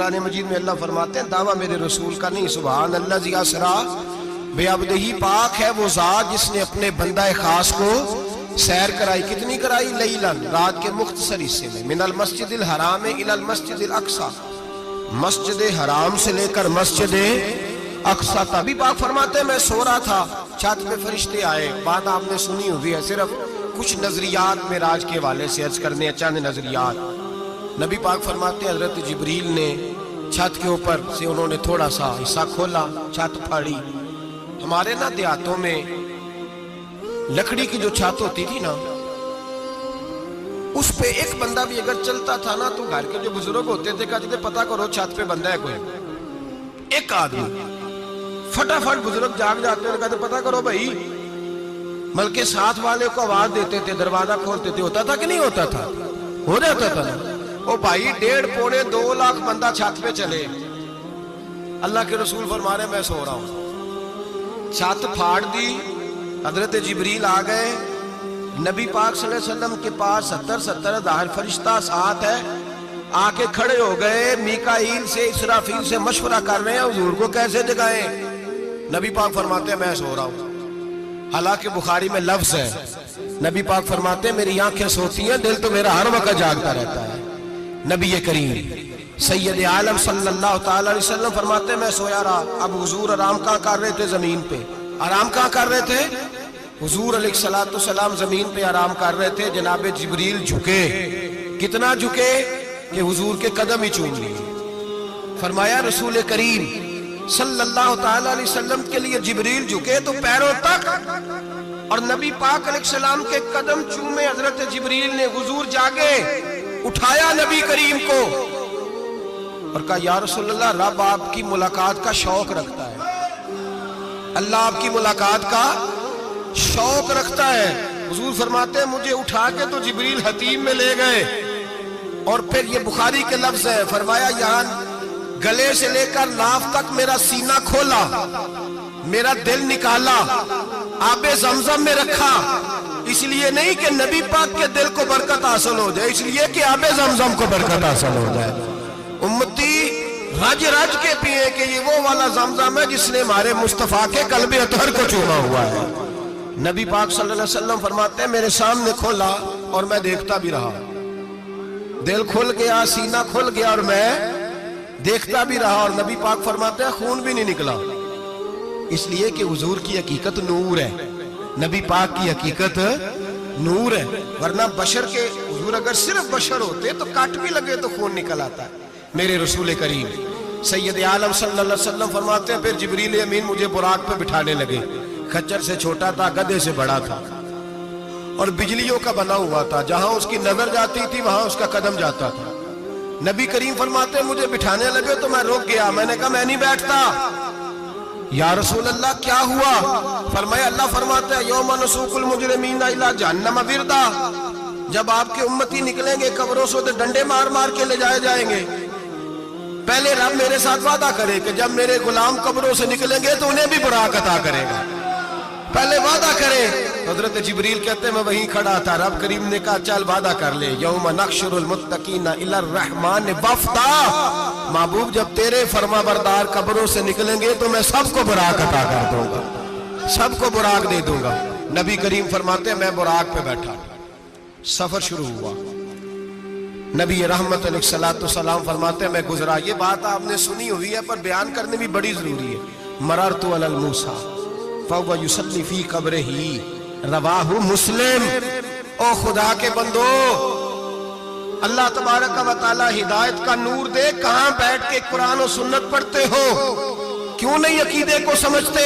قرآن مجید میں اللہ فرماتے ہیں دعویٰ میرے رسول کا نہیں، سبحان اللہ ذی اسریٰ بعبدہ، پاک ہے وہ ذات جس نے اپنے بندہ خاص کو سیر کرائی۔ کتنی کرائی؟ لیلاً، رات کے مختصر حصے میں، من المسجد الحرام الی المسجد الاقصی، مسجد حرام سے لے کر مسجد اقصی تک۔ بھی پاک فرماتے ہیں میں سو رہا تھا، چھت پہ فرشتے آئے۔ بات آپ نے سنی ہوئی ہے، صرف کچھ نظریات معراج کے حوالے سے عرض کرنے ہیں، چند نظریات۔ نبی پاک فرماتے ہیں حضرت جبریل نے چھت کے اوپر سے انہوں نے تھوڑا سا حصہ کھولا، چھت پھاڑی۔ ہمارے نا دیہاتوں میں لکڑی کی جو چھت ہوتی تھی نا، اس پہ ایک بندہ بھی اگر چلتا تھا نا تو گھر کے جو بزرگ ہوتے تھے کہتے تھے پتہ کرو چھت پہ بندہ ہے کوئی۔ ایک آدمی فٹافٹ بزرگ جاگ جاتے ہیں، کہتے پتہ کرو بھائی، بلکہ ساتھ والے کو آواز دیتے تھے، دروازہ کھولتے تھے۔ ہوتا تھا کہ نہیں ہوتا تھا؟ ہو جاتا تھا نا۔ او بھائی 1.5 پونے 2 لاکھ بندہ چھت پہ چلے، اللہ کے رسول فرما رہے میں سو رہا ہوں، چھت پھاڑ دی، حضرت جبریل آ گئے، نبی پاک صلی اللہ علیہ وسلم کے پاس 70 ہزار فرشتہ ساتھ ہے، آ کے کھڑے ہو گئے، میکائیل سے اسرافیل سے مشورہ کر رہے ہیں حضور کو کیسے جگائیں۔ نبی پاک فرماتے ہیں میں سو رہا ہوں۔ حالانکہ بخاری میں لفظ ہے، نبی پاک فرماتے ہیں میری آنکھیں سوتی ہیں، دل تو میرا ہر وقت جاگتا رہتا ہے۔ نبی کریم سید عالم صلی اللہ تعالی علیہ وسلم فرماتے ہیں میں سویا رہا۔ اب حضور آرام کہاں کر رہے تھے؟ زمین پہ۔ آرام کہاں کر رہے تھے؟ حضور علیہ السلام زمین پہ آرام کر رہے تھے، جناب جبریل جھکے۔ کتنا جھکے کہ حضور کے قدم ہی چوم لیے۔ فرمایا رسول کریم صلی اللہ تعالی علیہ وسلم کے لیے جبریل جھکے تو پیروں تک، اور نبی پاک علیہ السلام کے قدم چومے حضرت جبریل نے۔ حضور جاگے، اٹھایا نبی کریم کو اور کہا یا رسول اللہ، رب آپ کی ملاقات کا شوق رکھتا ہے، اللہ آپ کی ملاقات کا شوق رکھتا ہے۔ حضور فرماتے ہیں مجھے اٹھا کے تو جبریل حتیم میں لے گئے، اور پھر یہ بخاری کے لفظ ہے، فرمایا یہاں گلے سے لے کر ناف تک میرا سینہ کھولا، میرا دل نکالا، آب زمزم میں رکھا، اس لیے نہیں کہ نبی پاک کے دل کو برکت حاصل ہو جائے، اس لیے کہ آب زمزم کو برکت حاصل ہو جائے۔ امتی رج رج کے پیئے کہ یہ وہ والا زمزم ہے جس نے ہمارے مصطفیٰ کے قلب اطہر کو چوما ہوا ہے۔ نبی پاک صلی اللہ علیہ وسلم فرماتے ہیں میرے سامنے کھولا اور میں دیکھتا بھی رہا، دل کھل گیا، سینہ کھل گیا اور میں دیکھتا بھی رہا، اور نبی پاک فرماتے ہیں خون بھی نہیں نکلا، اس لیے کہ حضور کی حقیقت نور ہے، نبی پاک کی حقیقت نور ہے۔ ورنہ بشر کے حضور اگر صرف بشر ہوتے تو کاٹ بھی لگے تو خون نکل آتا ہے۔ میرے رسول کریم سید عالم صلی اللہ علیہ وسلم فرماتے ہیں پھر جبریل امین مجھے براق پہ بٹھانے لگے۔ خچر سے چھوٹا تھا، گدھے سے بڑا تھا، اور بجلیوں کا بنا ہوا تھا، جہاں اس کی نظر جاتی تھی وہاں اس کا قدم جاتا تھا۔ نبی کریم فرماتے ہیں مجھے بٹھانے لگے تو میں رک گیا، میں نے کہا میں نہیں بیٹھتا۔ یا رسول اللہ کیا ہوا؟ فرمایا اللہ فرماتا ہے یوم نسوق المجرمین الی جہنم وردا، جب آپ کے امتی نکلیں گے قبروں سے تو ڈنڈے مار مار کے لے جائے جائیں گے۔ پہلے رب میرے ساتھ وعدہ کرے کہ جب میرے غلام قبروں سے نکلیں گے تو انہیں بھی براق عطا کرے گا، پہلے وعدہ کرے۔ حضرت جبریل کہتے ہیں میں وہیں کھڑا تھا، رب کریم نے کہا چل وعدہ کر لے، یوم نحشر المتقین الی الرحمن وفدا، محبوب جب تیرے فرما بردار قبروں سے نکلیں گے تو میں سب کو براق عطا کر دوں گا، سب کو براق دے دوں گا۔ نبی کریم فرماتے ہیں میں براق پہ بیٹھا، سفر شروع ہوا۔ نبی رحمت علیہ السلام فرماتے ہیں میں گزرا۔ یہ بات آپ نے سنی ہوئی ہے پر بیان کرنے بھی بڑی ضروری ہے۔ مررت علی الموسیٰ فَهُوَ يُصَلِّ فِي قَبْرِهِ رواہ مسلم۔ او خدا کے بندو، اللہ تبارک و تعالی ہدایت کا نور دے، کہاں بیٹھ کے قرآن و سنت پڑھتے ہو؟ کیوں نہیں عقیدے کو سمجھتے؟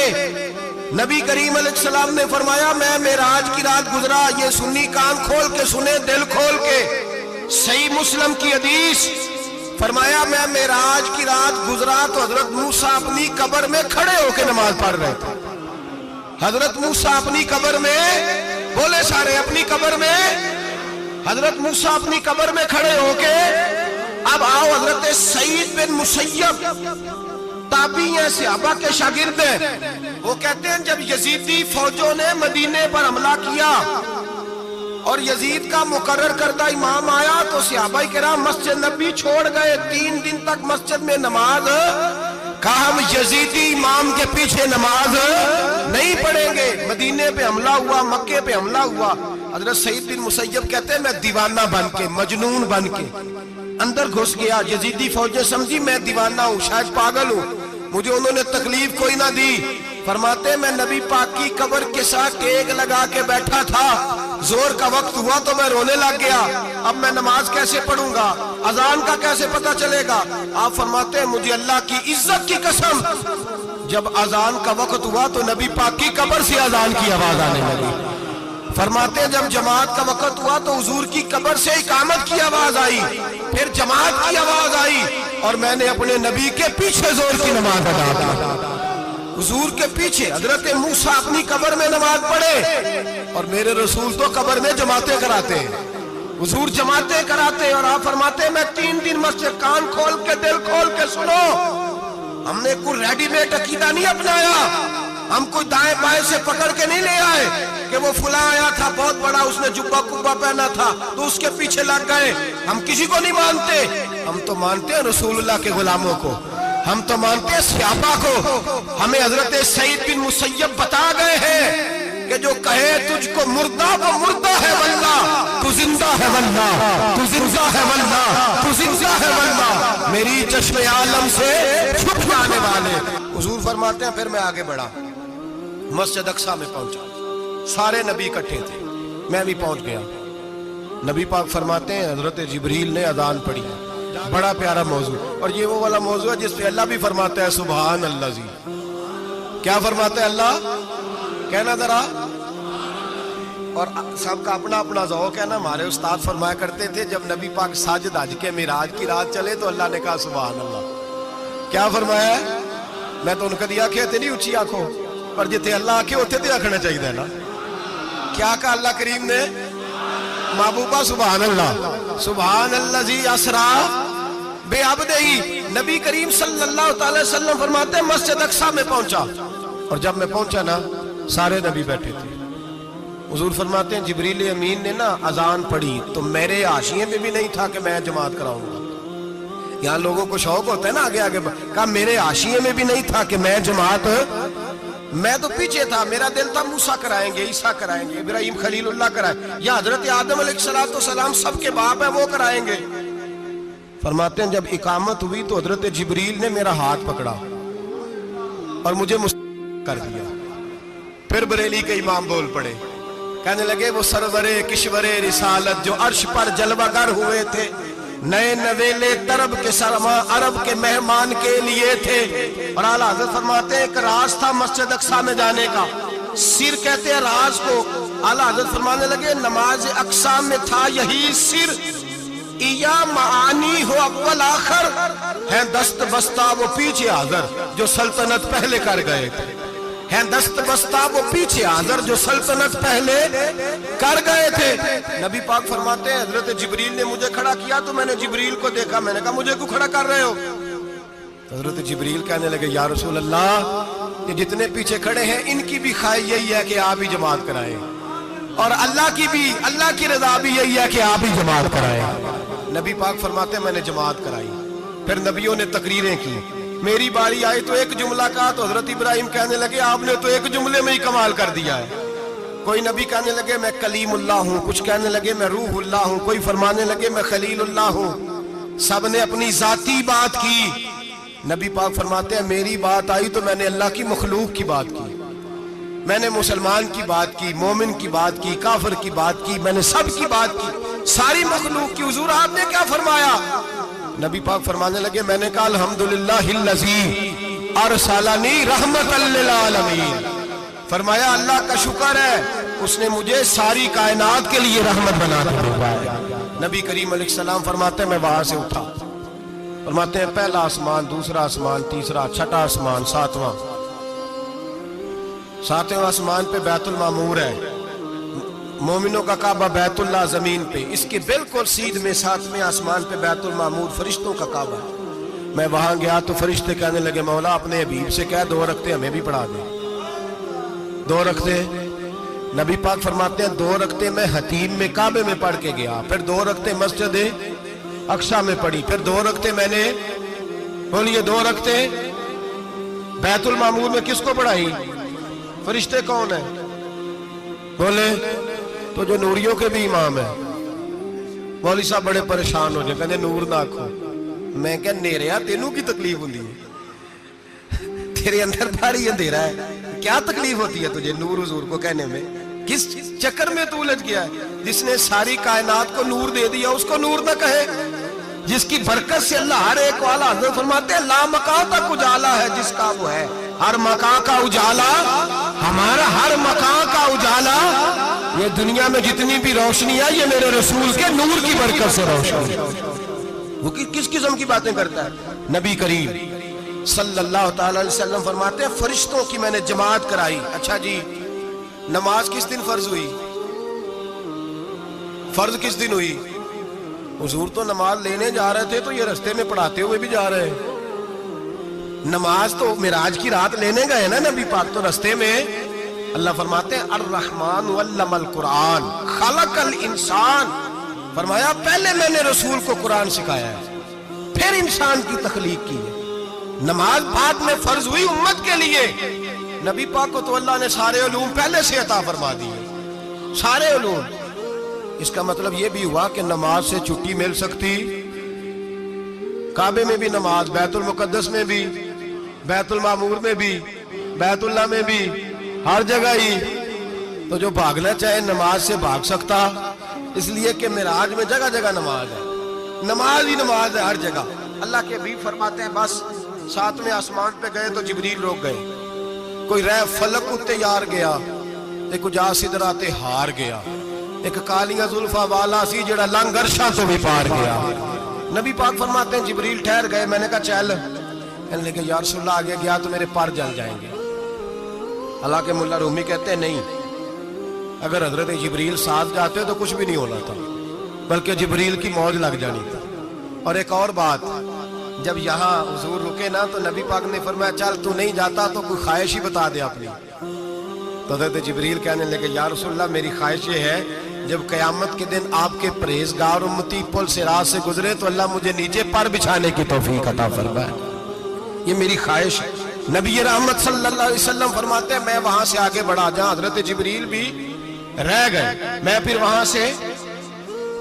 نبی کریم علیہ السلام نے فرمایا میں معراج کی رات گزرا، یہ سنی کان کھول کے سنے، دل کھول کے، صحیح مسلم کی حدیث۔ فرمایا میں معراج کی رات گزرا تو حضرت موسیٰ اپنی قبر میں کھڑے ہو کے نماز پڑھ رہے تھے۔ حضرت موسیٰ اپنی قبر میں، بولے سارے اپنی قبر میں، حضرت موسیٰ اپنی قبر میں کھڑے ہو کے۔ اب آؤ حضرت سعید بن مسیب تابعی ہیں، صحابہ کے شاگرد ہیں، وہ کہتے ہیں جب یزیدی فوجوں نے مدینے پر حملہ کیا اور یزید کا مقرر کردہ امام آیا تو صحابہ کرام مسجد نبی چھوڑ گئے، 3 دن تک مسجد میں نماز، کہا ہم یزیدی امام کے پیچھے نماز نہیں پڑھیں گے۔ مدینے پہ حملہ ہوا، مکے پہ حملہ ہوا، حضرت سعید بن مسیب کہتے ہیں میں دیوانہ بن کے، مجنون بن کے اندر گھس گیا۔ یزیدی فوجیں سمجھی میں دیوانہ ہوں، شاید پاگل ہوں، مجھے انہوں نے تکلیف کوئی نہ دی۔ فرماتے ہیں میں نبی پاک کی قبر کے ساتھ ٹیک لگا کے بیٹھا تھا، زور کا وقت ہوا تو میں رونے لگ گیا، اب میں نماز کیسے پڑھوں گا، اذان کا کیسے پتہ چلے گا؟ آپ فرماتے ہیں مجھے اللہ کی عزت کی قسم، جب اذان کا وقت ہوا تو نبی پاک کی قبر سے اذان کی آواز آنے لگی۔ فرماتے ہیں جب جماعت کا وقت ہوا تو حضور کی قبر سے اقامت کی آواز آئی، پھر جماعت کی آواز آئی، اور میں نے اپنے نبی کے پیچھے زور کی نماز ادا کی۔ حضور کے پیچھے حضرت موسیٰ اپنی قبر میں نماز پڑھے، اور میرے رسول تو قبر میں جماعتیں کراتے ہیں، حضور جماعتیں کراتے ہیں۔ اور آپ فرماتے ہیں میں 3 دن مسجد، کان کھول کے دل کھول کے سنو، ہم نے کوئی ریڈی میڈ عقیدہ نہیں اپنایا، ہم کوئی دائیں بائیں سے پکڑ کے نہیں لے آئے کہ وہ فلاں آیا تھا بہت بڑا، اس نے جبہ کبہ پہنا تھا تو اس کے پیچھے لگ گئے۔ ہم کسی کو نہیں مانتے، ہم تو مانتے ہیں رسول اللہ کے غلاموں کو، ہم تو مانتے ہیں صحابہ کو۔ ہمیں حضرت سعید بن مسیب بتا گئے ہیں کہ جو کہے تجھ کو مردہ وہ مردہ ہے واللہ، تو زندہ ہے واللہ، تو زندہ ہے واللہ، تو زندہ ہے واللہ، میری چشم عالم سے چھپ جانے والے۔ حضور فرماتے ہیں پھر میں آگے بڑھا، مسجد اقصیٰ میں پہنچا، سارے نبی اکٹھے تھے، میں بھی پہنچ گیا۔ نبی پاک فرماتے ہیں حضرت جبریل نے اذان پڑھی، بڑا پیارا موضوع، اور یہ وہ والا موضوع ہے جس پہ اللہ بھی فرماتا ہے سبحان اللہ جی۔ کیا فرماتا ہے اللہ؟ کہنا ذرا، اور سب کا اپنا اپنا ذوق ہے نا۔ ہمارے استاد فرمایا کرتے تھے جب نبی پاک ساجد حج کے معراج کی رات چلے تو اللہ نے کہا سبحان اللہ۔ کیا فرمایا ہے؟ میں تو ان کا دیا کہ تیری اچھی آنکھوں پر جتے اللہ آنکھیں ہوتے تھے آکھنا چاہیے نا۔ کیا کہا اللہ کریم نے؟ محبوبہ سبحان اللہ، سبحان اللہ جی اسرا بے عبدہی۔ نبی کریم صلی اللہ تعالی وسلم فرماتے ہیں مسجد اقصیٰ میں پہنچا، اور جب میں پہنچا نا سارے نبی بیٹھے تھے۔ حضور فرماتے ہیں جبریل امین نے نا اذان پڑھی تو میرے حاشیے میں بھی نہیں تھا کہ میں جماعت کراؤں گا۔ یہاں لوگوں کو شوق ہوتا ہے نا آگے آگے، کہا میرے حاشیے میں بھی نہیں تھا کہ میں جماعت، میں تو پیچھے تھا، میرا دل تھا موسیٰ کرائیں گے، عیسیٰ کرائیں گے، ابراہیم خلیل اللہ کرائیں، یا حضرت آدم علیہ السلام سب کے باپ ہیں وہ کرائیں گے۔ فرماتے ہیں جب اقامت ہوئی تو حضرت جبریل نے میرا ہاتھ پکڑا اور مجھے کر دیا۔ پھر بریلی کے امام بول پڑے، کہنے لگے وہ سرور کشور رسالت جو عرش پر جلوہ گر ہوئے تھے، نئے نویلے طرب کے سرما عرب کے مہمان کے لیے تھے۔ اور اعلیٰ حضرت فرماتے ہیں ایک راز تھا مسجد اقصیٰ میں جانے کا، سر کہتے ہیں راز کو۔ اعلیٰ حضرت فرمانے لگے نماز اقصیٰ میں تھا یہی سر، یا معانی ہو اول آخر، ہیں دست بستہ وہ پیچھے حاضر جو سلطنت پہلے کر گئے تھے، ہیں دست بستہ وہ پیچھے حاضر جو سلطنت پہلے کر گئے تھے۔ نبی پاک فرماتے ہیں حضرت جبریل نے مجھے کھڑا کیا تو میں نے جبریل کو دیکھا، میں نے کہا مجھے کیوں کھڑا کر رہے ہو؟ حضرت جبریل کہنے لگے یا رسول اللہ یہ جتنے پیچھے کھڑے ہیں ان کی بھی خواہش یہی ہے کہ آپ ہی جماعت کرائیں، اور اللہ کی رضا بھی یہی ہے کہ آپ ہی جماعت کرائیں۔ نبی پاک فرماتے ہیں میں نے جماعت کرائی، پھر نبیوں نے تقریریں کی، میری باری آئی تو ایک جملہ کہا تو حضرت ابراہیم کہنے لگے آپ نے تو ایک جملے میں ہی کمال کر دیا ہے۔ کوئی نبی کہنے لگے میں کلیم اللہ ہوں، کچھ کہنے لگے میں روح اللہ ہوں، کوئی فرمانے لگے میں خلیل اللہ ہوں، سب نے اپنی ذاتی بات کی۔ نبی پاک فرماتے ہیں میری بات آئی تو میں نے اللہ کی مخلوق کی بات کی، میں نے مسلمان کی بات کی، مومن کی بات کی، کافر کی بات کی، میں نے سب کی بات کی، ساری مخلوق کی۔ حضور آپ نے کیا فرمایا؟ نبی پاک فرمانے لگے میں نے کہا الحمدللہ الذی ارسلنی رحمت للعالمین، فرمایا اللہ کا شکر ہے اس نے مجھے ساری کائنات کے لیے رحمت بنا کے بھیجا ہے۔ نبی کریم علیہ السلام فرماتے ہیں میں وہاں سے اٹھا، فرماتے ہیں پہلا آسمان، دوسرا آسمان، تیسرا، چھٹا آسمان، ساتواں آسمان پہ بیت المعمور ہے، مومنوں کا کعبہ بیت اللہ زمین پہ، اس کے بالکل سیدھ میں 7ویں آسمان پہ بیت المعمور فرشتوں کا کعبہ۔ میں وہاں گیا تو فرشتے کہنے لگے مولا اپنے حبیب سے کہہ 2 رکعتیں ہمیں بھی پڑھا دے، 2 رکعتیں۔ نبی پاک فرماتے ہیں 2 رکعتیں میں حتیم میں کعبے میں پڑھ کے گیا، پھر 2 رکعتیں مسجد اقصی میں پڑھی، پھر 2 رکعتیں میں نے بولیے 2 رکعتیں بیت المعمور میں کس کو پڑھائی؟ فرشتے کون ہیں بولے؟ تو جو نوریوں کے بھی امام ہیں۔ مولوی صاحب بڑے پریشان ہو جائے، کہنے نور نہ آکھو۔ میں کہ نیریا تینوں کی تکلیف ہوندی ہے، تیرے اندر بھاری اندھیرا ہے، کیا تکلیف ہوتی ہے تجھے نور حضور کو کہنے میں؟ کس چکر میں تو الجھ گیا ہے؟ جس نے ساری کائنات کو نور دے دیا اس کو نور نہ کہے؟ جس کی برکت سے اللہ ہر ایک والا، حضرت فرماتے ہیں لا مکان تک اجالا ہے جس کا وہ ہے، ہر مکان کا اجالا ہمارا، ہر مکان کا اجالا، یہ دنیا میں جتنی بھی روشنی ہے یہ میرے رسول کے نور کی برکت سے روشن ہے۔ وہ کس قسم کی باتیں کرتا ہے؟ نبی کریم صلی اللہ تعالی علیہ وسلم فرماتے ہیں فرشتوں کی میں نے جماعت کرائی۔ اچھا جی، نماز کس دن فرض ہوئی؟ فرض کس دن ہوئی؟ حضور تو نماز لینے جا رہے تھے تو یہ رستے میں پڑھاتے ہوئے بھی جا رہے ہیں۔ نماز تو معراج کی رات لینے گئے نا نبی پاک، تو رستے میں اللہ فرماتے ہیں الرحمن علم القرآن خلق الانسان، فرمایا پہلے میں نے رسول کو قرآن سکھایا ہے پھر انسان کی تخلیق کی ہے۔ نماز بعد میں فرض ہوئی امت کے لیے، نبی پاک کو تو اللہ نے سارے علوم پہلے سے عطا فرما دیے، سارے علوم۔ اس کا مطلب یہ بھی ہوا کہ نماز سے چھٹی مل سکتی، کعبے میں بھی نماز، بیت المقدس میں بھی، بیت المعمور میں بھی، بیت اللہ میں بھی، ہر جگہ ہی۔ تو جو بھاگنا چاہے نماز سے بھاگ سکتا، اس لیے کہ معراج میں جگہ جگہ نماز ہے، نماز ہی نماز ہے ہر جگہ۔ اللہ کے بھی فرماتے ہیں بس 7ویں آسمان پہ گئے تو جبریل روک گئے، کوئی رہ فلک اتے یار گیا، ایک جا سدرا تے ہار گیا، ایک کالیاں زلفاں والا سی جڑا لنگ عرشاں تو بھی پار گیا۔ نبی پاک فرماتے ہیں جبریل ٹھہر گئے، میں نے کہا چل، کہنے لگے یا رسول اللہ آگے گیا تو میرے پر جل جائیں گے۔ حالانکہ ملا رومی کہتے ہیں نہیں، اگر حضرت جبریل ساتھ جاتے تو کچھ بھی نہیں ہونا تھا، بلکہ جبریل کی موج لگ جانی تھا۔ اور ایک اور بات، جب یہاں حضور رکے نا تو نبی پاک نے فرمایا چل تو نہیں جاتا تو کوئی خواہش ہی بتا دے اپنی۔ تو حضرت جبریل کہنے لگے یا رسول اللہ میری خواہش یہ ہے جب قیامت کے دن آپ کے پرہیزگار امتی پل سے راہ سے گزرے تو اللہ مجھے نیچے پر بچھانے کی توفیق عطا فرمائے، یہ میری خواہش ہے۔ نبی رحمت صلی اللہ علیہ وسلم فرماتے ہیں میں وہاں سے آگے بڑھا جہاں حضرت جبریل بھی رہ گئے، میں پھر وہاں سے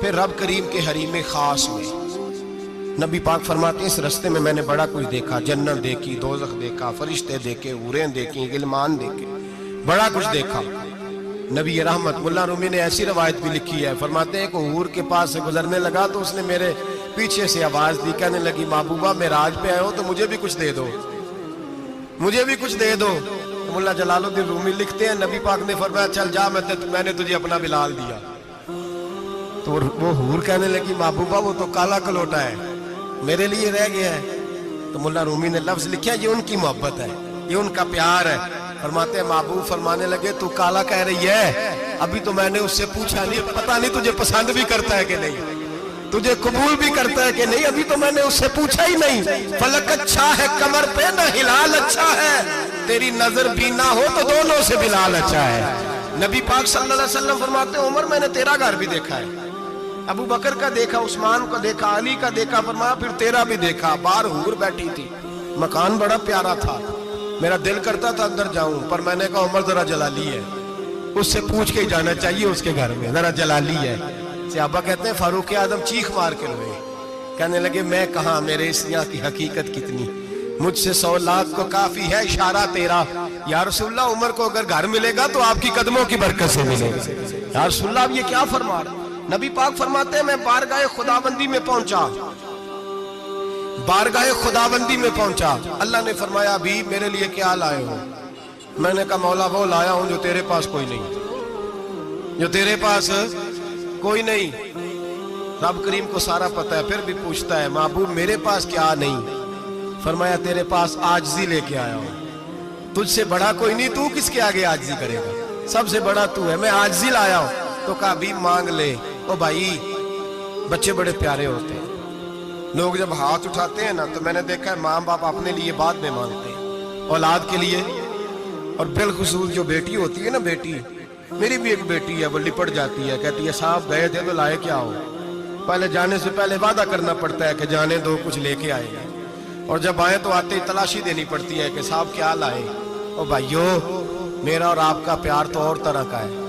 پھر رب کریم کے حریم خاص میں۔ نبی پاک فرماتے ہیں اس رستے میں نے بڑا کچھ دیکھا، جنت دیکھی، دوزخ دیکھا، فرشتے دیکھے، حوریں دیکھی، غلمان دیکھے، بڑا کچھ دیکھا۔ نبی رحمت ملا رومی نے ایسی روایت بھی لکھی ہے، فرماتے ہیں کہ حور کے پاس سے گزرنے لگا تو اس نے میرے پیچھے سے آواز دی، کہنے لگی محبوبہ معراج پہ آئے ہو تو مجھے بھی کچھ دے دو، مجھے بھی کچھ دے دو۔ ملا جلال الدین رومی لکھتے ہیں نبی پاک نے فرمایا چل جا میں نے تجھے اپنا بلال دیا۔ تو وہ حور کہنے لگی محبوبہ وہ تو کالا کلوٹا ہے، میرے لیے رہ گیا ہے۔ تو ملا رومی نے لفظ لکھا یہ ان کی محبت ہے، یہ ان کا پیار ہے۔ فرماتے ہیں محبوب فرمانے لگے تو کالا کہہ رہی ہے، ابھی تو میں نے اس سے پوچھا نہیں، پتہ نہیں تجھے پسند بھی کرتا ہے کہ نہیں، تجھے قبول بھی کرتا ہے کہ نہیں، ابھی تو میں نے اس سے پوچھا ہی نہیں۔ فلک اچھا ہے کمر پہ نہ ہلال اچھا ہے، تیری نظر بھی نہ ہو تو دونوں سے بلال اچھا ہے۔ نبی پاک صلی اللہ علیہ وسلم فرماتے ہیں عمر میں نے تیرا گھر بھی دیکھا ہے، ابو بکر کا دیکھا، عثمان کا دیکھا، علی کا دیکھا، فرمایا پھر تیرا بھی دیکھا۔ باہر حور بیٹھی تھی، مکان بڑا پیارا تھا، میرا دل کرتا تھا اندر جاؤں، پر میں نے کہا عمر ذرا جلالی ہے، اس سے پوچھ کے ہی جانا چاہیے، اس کے گھر میں ذرا جلالی ہے۔ صحابہ کہتے ہیں فاروق اعظم چیخ مار کے روئے، کہنے لگے میں کہاں، میرے اس یہاں کی حقیقت کتنی، مجھ سے 100 لاکھ کو کافی ہے اشارہ تیرا۔ یا رسول اللہ عمر کو اگر گھر ملے گا تو آپ کی قدموں کی برکت سے ملے گا۔ یا رسول اللہ اب یہ کیا فرما رہا؟ نبی پاک فرماتے ہیں میں بارگاہ خداوندی میں پہنچا، بارگاہ خداوندی میں پہنچا، اللہ نے فرمایا ابھی میرے لیے کیا لائے ہو؟ میں نے کہا مولا وہ لایا ہوں جو تیرے پاس کوئی نہیں، جو تیرے پاس کوئی نہیں۔ رب کریم کو سارا پتہ ہے، پھر بھی پوچھتا ہے محبوب میرے پاس کیا نہیں؟ فرمایا تیرے پاس عاجزی لے کے آیا ہوں، تجھ سے بڑا کوئی نہیں، تو کس کے آگے عاجزی کرے گا، سب سے بڑا تو ہے، میں عاجزی لایا ہوں۔ تو کہا بھی مانگ لے۔ او بھائی بچے بڑے پیارے ہوتے ہیں، لوگ جب ہاتھ اٹھاتے ہیں نا تو میں نے دیکھا ہے ماں باپ اپنے لیے بعد میں مانگتے ہیں، اولاد کے لیے، اور بالخصوص جو بیٹی ہوتی ہے نا، بیٹی میری بھی ایک بیٹی ہے, وہ لپٹ جاتی ہے, کہتی ہے صاحب گئے تھے تو لائے کیا ہو. پہلے جانے سے پہلے وعدہ کرنا پڑتا ہے کہ جانے دو کچھ لے کے آئے گا, اور جب آئے تو آتے ہی تلاشی دینی پڑتی ہے کہ صاحب کیا لائے. او بھائیو, میرا اور آپ کا پیار تو اور طرح کا ہے.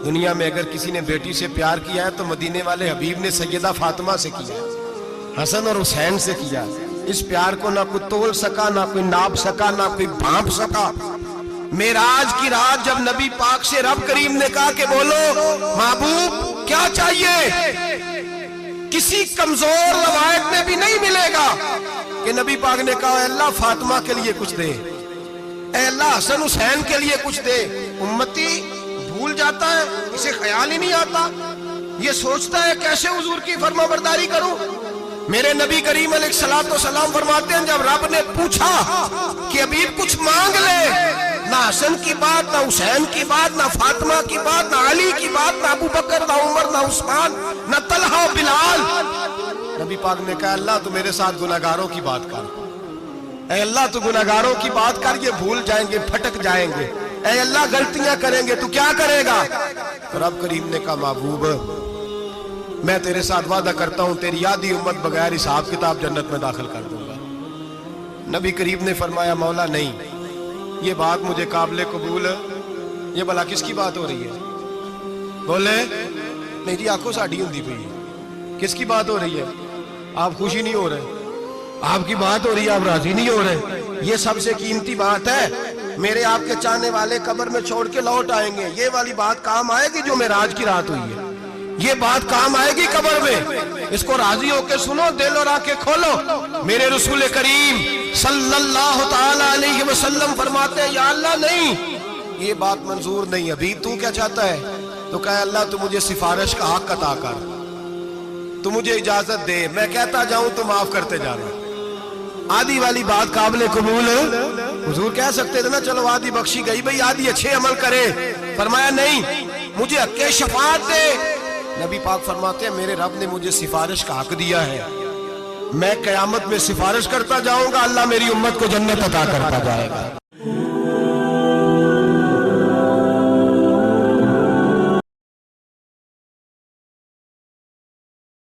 دنیا میں اگر کسی نے بیٹی سے پیار کیا ہے تو مدینے والے حبیب نے سیدہ فاطمہ سے کیا, حسن اور حسین سے کیا. اس پیار کو نہ کوئی تول سکا, نہ کوئی ناپ سکا, نہ کوئی بھانپ سکا. معراج کی رات جب نبی پاک سے رب کریم نے کہا کہ بولو محبوب کیا چاہیے, کسی کمزور روایت میں بھی نہیں ملے گا کہ نبی پاک نے کہا اے اللہ فاطمہ کے لیے کچھ دے, اے اللہ حسن حسین کے لیے کچھ دے. امتی بھول جاتا ہے, اسے خیال ہی نہیں آتا, یہ سوچتا ہے کیسے حضور کی فرما برداری کروں. میرے نبی کریم علیہ الصلوۃ والسلام فرماتے ہیں جب رب نے پوچھا کہ ابھی کچھ مانگ لے, نہ حسن کی بات, نہ حسین کی بات, نہ فاطمہ کی بات, نہ علی کی بات, نہ ابو بکر, نہ عمر, نہ عثمان, نہ طلحہ, بلال. نبی پاک نے کہا اللہ تو میرے ساتھ گناہگاروں کی بات کر, اے اللہ تو گناہگاروں کی بات کر, یہ بھول جائیں گے, پھٹک جائیں گے, اے اللہ غلطیاں کریں گے, تو کیا کرے گا. تو رب کریم نے کہا محبوب میں تیرے ساتھ وعدہ کرتا ہوں تیری آدھی امت بغیر حساب کتاب جنت میں داخل کر دوں گا. نبی کریم نے فرمایا مولا نہیں, یہ بات مجھے قابل قبول, یہ بھلا کس کی بات ہو رہی ہے. بولے میری آنکھوں ساڑھی ہوندی پئی, کس کی بات ہو رہی ہے. آپ خوشی نہیں ہو رہے, آپ کی بات ہو رہی ہے, آپ راضی نہیں ہو رہے. یہ سب سے قیمتی بات ہے. میرے آپ کے چاہنے والے قبر میں چھوڑ کے لوٹ آئیں گے, یہ والی بات کام آئے گی جو معراج کی رات ہوئی ہے, یہ بات کام آئے گی قبر میں. اس کو راضی ہو کے سنو, دل اور آنکھیں کھولو. میرے رسول کریم صلی اللہ تعالی علیہ وسلم فرماتے ہیں یا اللہ نہیں, یہ بات منظور نہیں. ابھی تو کیا چاہتا ہے؟ تو کہا اللہ تو مجھے سفارش کا حق عطا کر, تو مجھے اجازت دے, میں کہتا جاؤں تو معاف کرتے جانا. آدھی والی بات قابل قبول, حضور کہہ سکتے تھے نا چلو آدھی بخشی گئی بھئی, آدھی اچھے عمل کرے. فرمایا نہیں, مجھے حق شفاعت دے. نبی پاک فرماتے ہیں میرے رب نے مجھے سفارش کا حق دیا ہے, میں قیامت میں سفارش کرتا جاؤں گا, اللہ میری امت کو جنت عطا کرتا جائے گا.